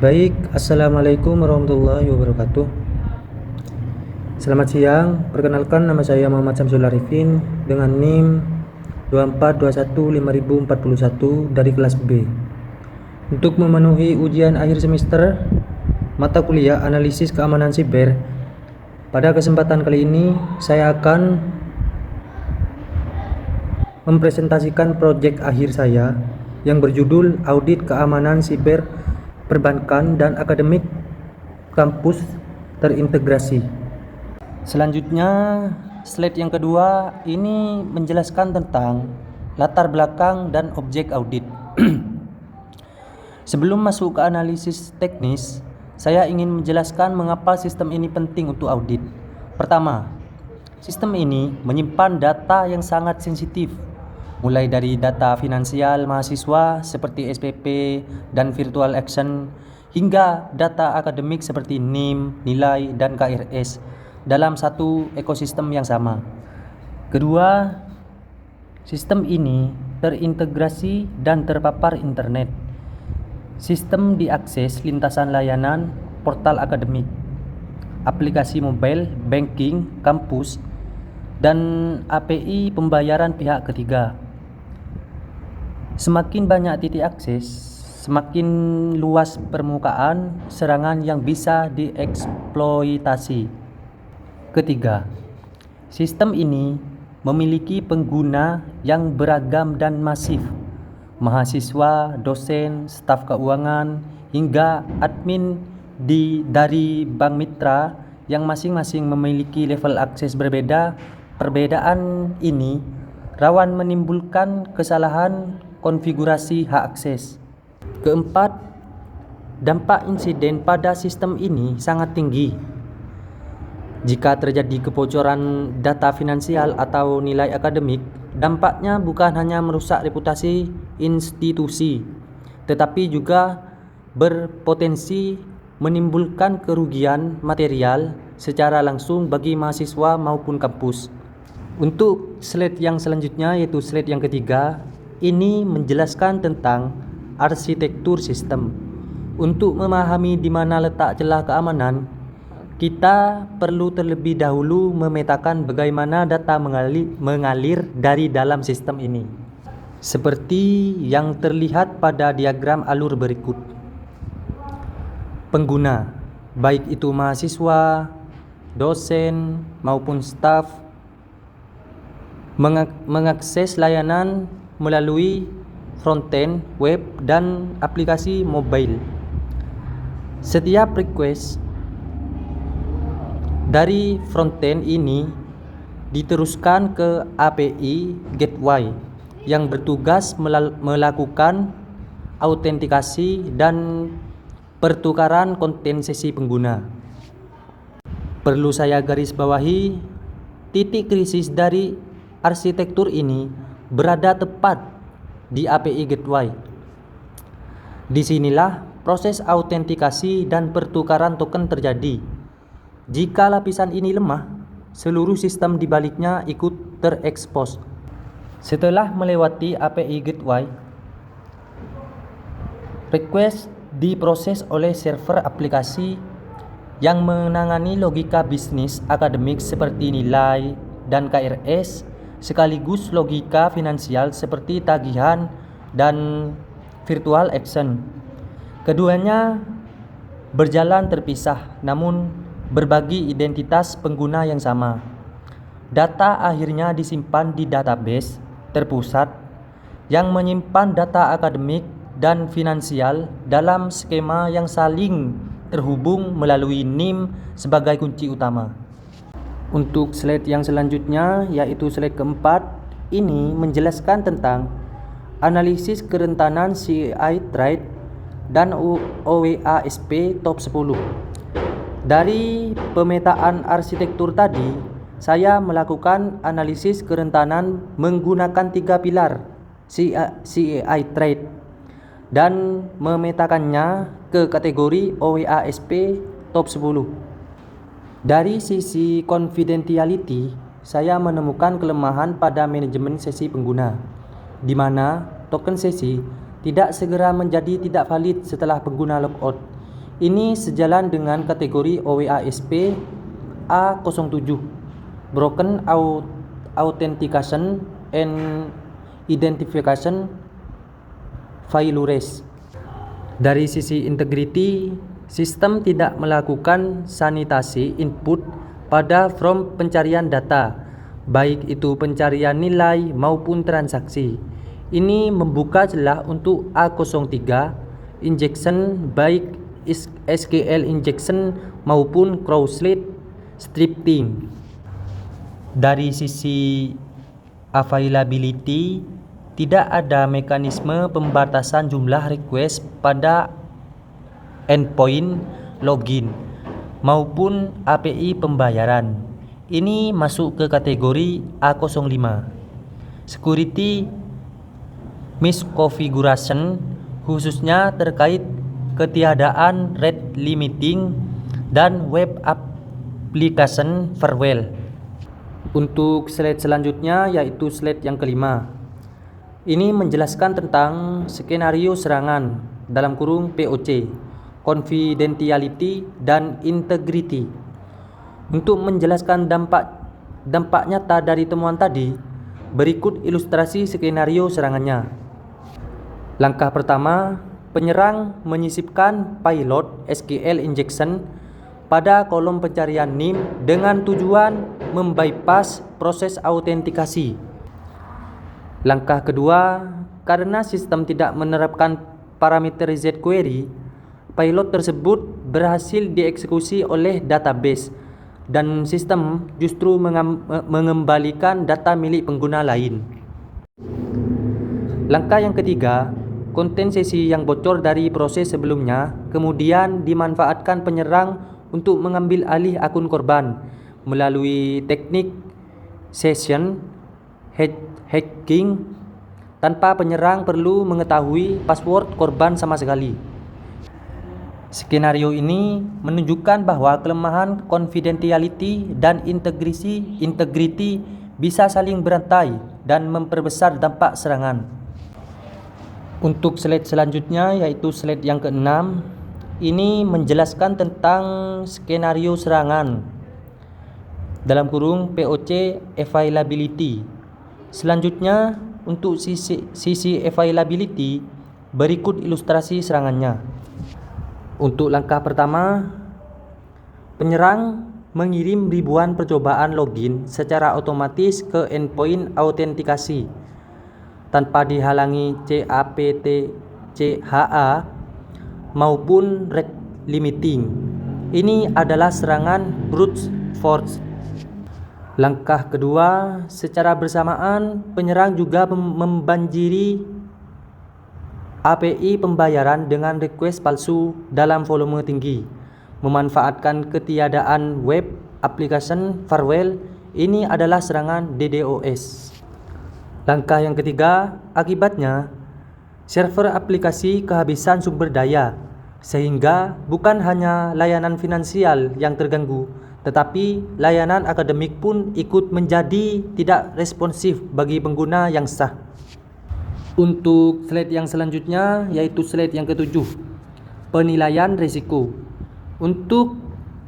Baik, Assalamualaikum warahmatullahi wabarakatuh. Selamat siang, perkenalkan nama saya Muhammad Syamsul Arifin dengan NIM 24215041 dari kelas B. Untuk memenuhi ujian akhir semester mata kuliah analisis keamanan siber, pada kesempatan kali ini saya akan mempresentasikan proyek akhir saya yang berjudul Audit Keamanan Siber Perbankan dan Akademik Kampus Terintegrasi. Selanjutnya, slide yang kedua ini menjelaskan tentang latar belakang dan objek audit. Sebelum masuk ke analisis teknis, saya ingin menjelaskan mengapa sistem ini penting untuk audit. Pertama, sistem ini menyimpan data yang sangat sensitif, mulai dari data finansial mahasiswa seperti SPP dan virtual action hingga data akademik seperti NIM, nilai, dan KRS dalam satu ekosistem yang sama. Kedua, sistem ini terintegrasi dan terpapar internet. Sistem diakses lintasan layanan, portal akademik, aplikasi mobile, banking, kampus, dan API pembayaran pihak ketiga. Semakin banyak titik akses, semakin luas permukaan serangan yang bisa dieksploitasi. Ketiga, sistem ini memiliki pengguna yang beragam dan masif. Mahasiswa, dosen, staf keuangan, hingga admin dari bank mitra yang masing-masing memiliki level akses berbeda. Perbedaan ini rawan menimbulkan kesalahan konfigurasi hak akses. Keempat, dampak insiden pada sistem ini sangat tinggi. Jika terjadi kebocoran data finansial atau nilai akademik, dampaknya bukan hanya merusak reputasi institusi, tetapi juga berpotensi menimbulkan kerugian material secara langsung bagi mahasiswa maupun kampus. Untuk slide yang selanjutnya, yaitu slide yang ketiga, ini menjelaskan tentang arsitektur sistem. Untuk memahami di mana letak celah keamanan, kita perlu terlebih dahulu memetakan bagaimana data mengalir dari dalam sistem ini. Seperti yang terlihat pada diagram alur berikut. Pengguna, baik itu mahasiswa, dosen, maupun staf, mengakses layanan melalui frontend, web, dan aplikasi mobile. Setiap request dari frontend ini diteruskan ke API gateway yang bertugas melakukan autentikasi dan pertukaran konten sesi pengguna. Perlu saya garis bawahi, titik krisis dari arsitektur ini berada tepat di API gateway. Disinilah proses autentikasi dan pertukaran token terjadi. Jika lapisan ini lemah, seluruh sistem di baliknya ikut terekspos. Setelah melewati API gateway, request diproses oleh server aplikasi yang menangani logika bisnis akademik seperti nilai dan KRS, sekaligus logika finansial seperti tagihan dan virtual action. Keduanya berjalan terpisah namun berbagi identitas pengguna yang sama. Data akhirnya disimpan di database terpusat yang menyimpan data akademik dan finansial dalam skema yang saling terhubung melalui NIM sebagai kunci utama. Untuk slide yang selanjutnya, yaitu slide keempat, ini menjelaskan tentang analisis kerentanan CAI threat dan OWASP top 10. Dari pemetaan arsitektur tadi, saya melakukan analisis kerentanan menggunakan 3 pilar CAI threat dan memetakannya ke kategori OWASP top 10. Dari sisi confidentiality, saya menemukan kelemahan pada manajemen sesi pengguna, di mana token sesi tidak segera menjadi tidak valid setelah pengguna logout. Ini sejalan dengan kategori OWASP A07, Broken Authentication and Identification Failures. Dari sisi integrity, sistem tidak melakukan sanitasi input pada from pencarian data, baik itu pencarian nilai maupun transaksi. Ini membuka celah untuk A03 injection, baik SQL injection maupun cross-site scripting. Dari sisi availability, tidak ada mekanisme pembatasan jumlah request pada endpoint login maupun API pembayaran. Ini masuk ke kategori A05. Security misconfiguration, khususnya terkait ketiadaan rate limiting dan web application firewall. Untuk slide selanjutnya yaitu slide yang kelima. Ini menjelaskan tentang skenario serangan dalam kurung POC, confidentiality dan integrity. Untuk menjelaskan dampak nyata dari temuan tadi, berikut ilustrasi skenario serangannya. Langkah pertama, penyerang menyisipkan payload SQL injection pada kolom pencarian NIM dengan tujuan membypass proses autentikasi. Langkah kedua, karena sistem tidak menerapkan parameterized query, payload tersebut berhasil dieksekusi oleh database dan sistem justru mengembalikan data milik pengguna lain. Langkah yang ketiga, konten sesi yang bocor dari proses sebelumnya kemudian dimanfaatkan penyerang untuk mengambil alih akun korban melalui teknik session hacking tanpa penyerang perlu mengetahui password korban sama sekali. Skenario ini menunjukkan bahwa kelemahan confidentiality dan integrity bisa saling berantai dan memperbesar dampak serangan. Untuk slide selanjutnya yaitu slide yang keenam, ini menjelaskan tentang skenario serangan dalam kurung POC availability. Selanjutnya untuk sisi availability, berikut ilustrasi serangannya. Untuk langkah pertama, penyerang mengirim ribuan percobaan login secara otomatis ke endpoint autentikasi tanpa dihalangi CAPTCHA maupun rate limiting. Ini adalah serangan brute force. Langkah kedua, secara bersamaan penyerang juga membanjiri API pembayaran dengan request palsu dalam volume tinggi, memanfaatkan ketiadaan web application firewall. Ini adalah serangan DDoS. Langkah yang ketiga, akibatnya server aplikasi kehabisan sumber daya, sehingga bukan hanya layanan finansial yang terganggu, tetapi layanan akademik pun ikut menjadi tidak responsif bagi pengguna yang sah. Untuk slide yang selanjutnya yaitu slide yang ketujuh, penilaian risiko. Untuk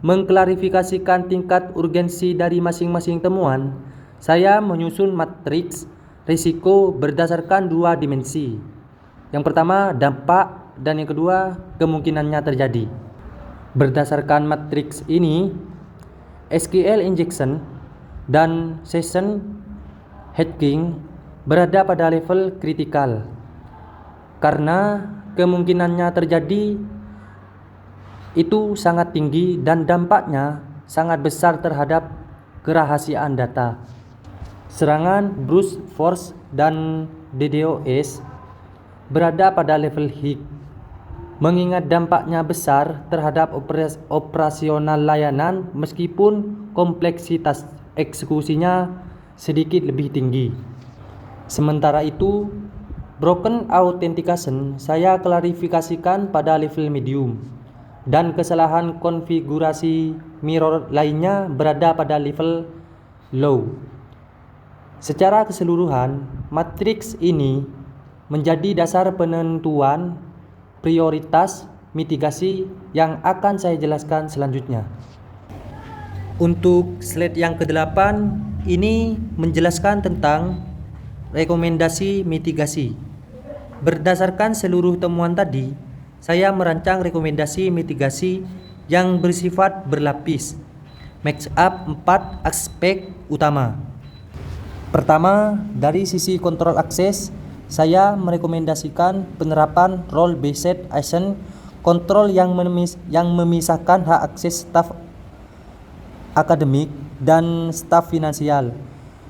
mengklarifikasikan tingkat urgensi dari masing-masing temuan, saya menyusun matriks risiko berdasarkan dua dimensi. Yang pertama dampak dan yang kedua kemungkinannya terjadi. Berdasarkan matriks ini, SQL injection dan session hacking berada pada level kritikal karena kemungkinannya terjadi itu sangat tinggi dan dampaknya sangat besar terhadap kerahasiaan data. Serangan brute force dan DDoS berada pada level high mengingat dampaknya besar terhadap operasional layanan meskipun kompleksitas eksekusinya sedikit lebih tinggi. Sementara itu, broken authentication saya klarifikasikan pada level medium dan kesalahan konfigurasi mirror lainnya berada pada level low. Secara keseluruhan, matriks ini menjadi dasar penentuan prioritas mitigasi yang akan saya jelaskan selanjutnya. Untuk slide yang ke-8 ini menjelaskan tentang rekomendasi mitigasi. Berdasarkan seluruh temuan tadi, saya merancang rekomendasi mitigasi yang bersifat berlapis, match up 4 aspek utama. Pertama, dari sisi kontrol akses, saya merekomendasikan penerapan role-based action control yang memisahkan hak akses staf akademik dan staf finansial.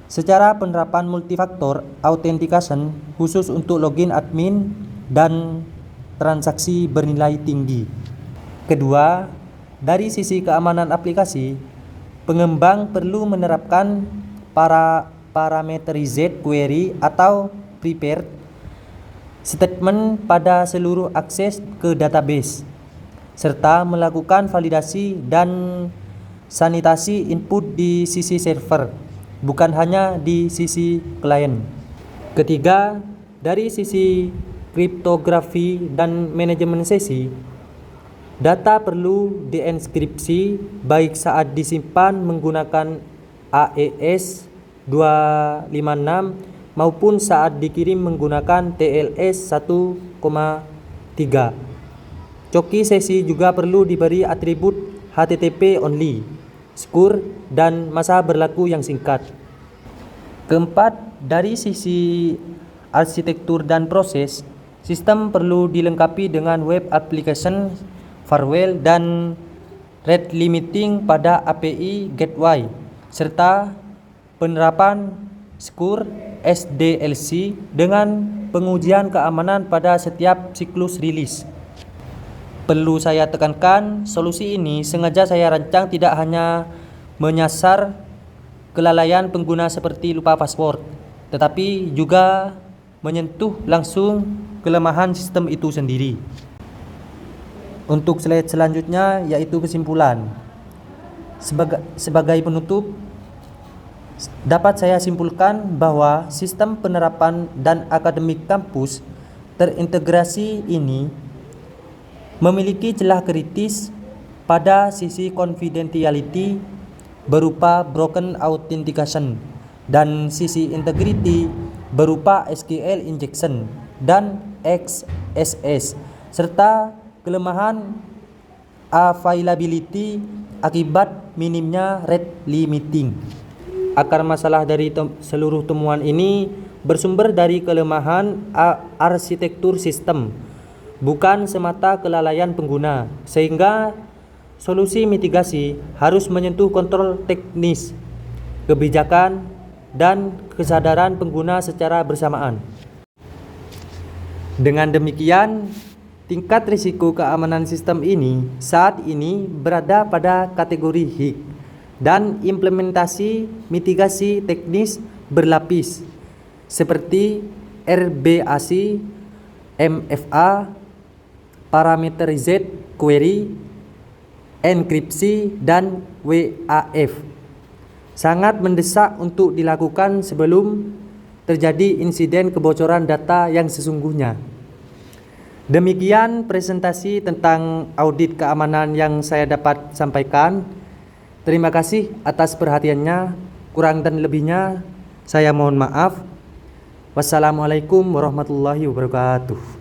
Secara penerapan multifaktor authentication khusus untuk login admin dan transaksi bernilai tinggi. Kedua, dari sisi keamanan aplikasi, pengembang perlu menerapkan parameterized query atau prepared statement pada seluruh akses ke database, serta melakukan validasi dan sanitasi input di sisi server, bukan hanya di sisi klien. Ketiga, dari sisi kriptografi dan manajemen sesi, data perlu dienkripsi baik saat disimpan menggunakan AES 256 maupun saat dikirim menggunakan TLS 1,3. Coki sesi juga perlu diberi atribut HTTP only, secure, dan masa berlaku yang singkat. Keempat, dari sisi arsitektur dan proses, sistem perlu dilengkapi dengan web application firewall dan rate limiting pada API gateway, serta penerapan secure SDLC dengan pengujian keamanan pada setiap siklus rilis. Perlu saya tekankan, solusi ini sengaja saya rancang tidak hanya menyasar kelalaian pengguna seperti lupa password, tetapi juga menyentuh langsung kelemahan sistem itu sendiri. Untuk slide selanjutnya yaitu kesimpulan. Sebagai penutup, dapat saya simpulkan bahwa sistem penerapan dan akademik kampus terintegrasi ini memiliki celah kritis pada sisi confidentiality berupa broken authentication dan sisi integrity berupa SQL injection dan XSS, serta kelemahan availability akibat minimnya rate limiting. Akar masalah dari seluruh temuan ini bersumber dari kelemahan arsitektur sistem, bukan semata kelalaian pengguna, sehingga solusi mitigasi harus menyentuh kontrol teknis, kebijakan, dan kesadaran pengguna secara bersamaan. Dengan demikian, tingkat risiko keamanan sistem ini saat ini berada pada kategori HIG dan implementasi mitigasi teknis berlapis seperti RBAC, MFA, parameterized query, enkripsi, dan WAF sangat mendesak untuk dilakukan sebelum terjadi insiden kebocoran data yang sesungguhnya. Demikian presentasi tentang audit keamanan yang saya dapat sampaikan. Terima kasih atas perhatiannya. Kurang dan lebihnya saya mohon maaf. Wassalamualaikum warahmatullahi wabarakatuh.